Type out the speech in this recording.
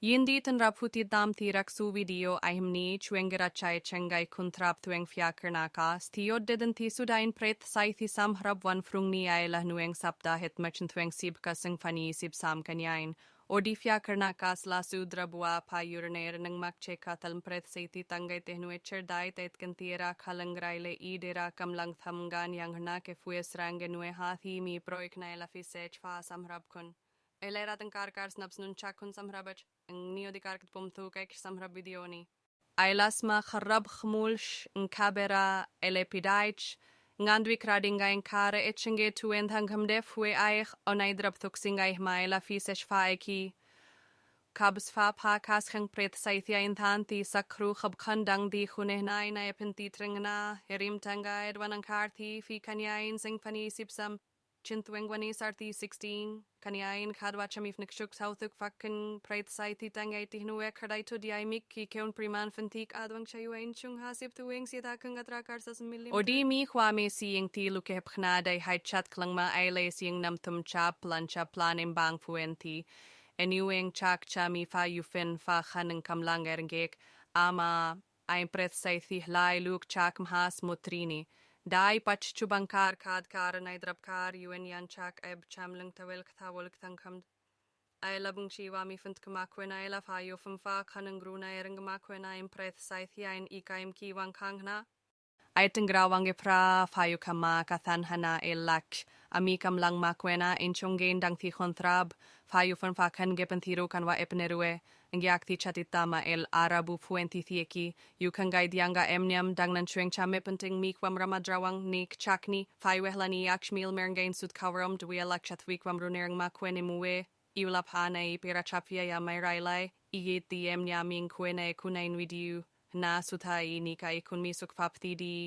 ยินดีต้อนรับผู้ติดตามที่รักสู่วิดีโอไอมนี้ช่วยกระจายเชิงไกคุณทราบตัวเองฟิากรนาคาสที่ยอดเดินที่สุดายนเพรสไซที่สำหรับวันฟรุ่งนี้ไอละหน่วยสัปดาห์เหตุมาจนตัวเอง10กัสิงฟันี13กันยายนอดีฟิากรนาคาสลาสูดระบัวพายุรเนรนังมักเชคาตัลเพรสไซที่ตั้งไกเตหน่วยเชิดได้แต่กันทีรักขลังไรเลอีเดรักกำลังทำงานอย่างหนักเกฟุยสรังกันหน่วยหาที่มีโปรยในลาฟิเซจฟ้าสำหรับคนเอเลรัตังการสนับสนุนจากคุณสำหรับนิวดิการ์กปุ่มทุกข์สำหรับวิดีโอนี้ไอลาสมาขรับขมูลชน์คาเบราเอเลปิดายชงานวิคราดิงไงคาร์เอชงเกตเวนทางคำเดฟเวไอค์อนัยดรับทุกสิ่งไงมาลาฟิเซชฟาเอคีคาบสฟาพาคาสขังเปรตไซที่อินทานตีสักครูขับขันดังดีคุณเฮนายในพันตีตรงนาเฮริมทังไกดวันอังคารที่ฟีคันยาอินสิงฟันี10ชินตวงวันนี้สาร์ที่16คันยาอินคาดว่าจะมีฟนิกชุกเท่าทุกฟักกันเปรตไซที่ตั้งไงที่หนูเอกได้ทุดีไอมิกที่เกี่ยวปริมาณฟันทีกอาดวังชัยวินชุง50ตัวเองเสียตาคังอัตราการสัสมิลลิโอดีมีความเสี่ยงที่ลูกเห็บขนาดได้ให้ชัดคลังมาไอเลเสียงนำทุมชับพลันชับพลานเอ็มบางฟูเอนทีนิวเองชักจะมีฟ้ายูฟินฟ้าขันกำลังเอริงเกกอามาไอเปรตไซที่ไล่ลูกชักมหาสมุทรีนีได้ปัจจุบันการขาดการในดรับการยูเอ็นยันชักเอบชามลังทวิลคทาวลกทังคำไอลาบุงชีวามีฟันกมาควนไอลาฟ้ายูฟันฟ้าขันกรูในเริงมาควนไอเปรตไซที่ไออีกายมกีวังคังนะไอตึงกราวังเกพราฟ้ายูขมากัทันฮนาเอลักอามีกำลังมาควนอินชงเกนดังที่คอนทราบฟ้ายูฟันฟ้าขันเกปันทีรูกันว่าเอปเนรุเออยากที่ชาติตามาเอลอาราบูฟูเอนที่ที่กียูคังไกดิยังกาเอ็มเนียมดังนั้นช่วงชาเมปันติงมีความรามาดราวังนิกชักนีไฟเวหลานียักษ์มิลเมรงเกนสุดคาวรมดวีลักชัดวิความรุนแรงมาควนมูเออิวลาพาในเปราชาฟิยาไม่ไรไลอีเกตีเอ็มยามิงควนในคุณในวิดีโอนาสุดท้ายนี่กาคุณมีสุขภาพที่ดี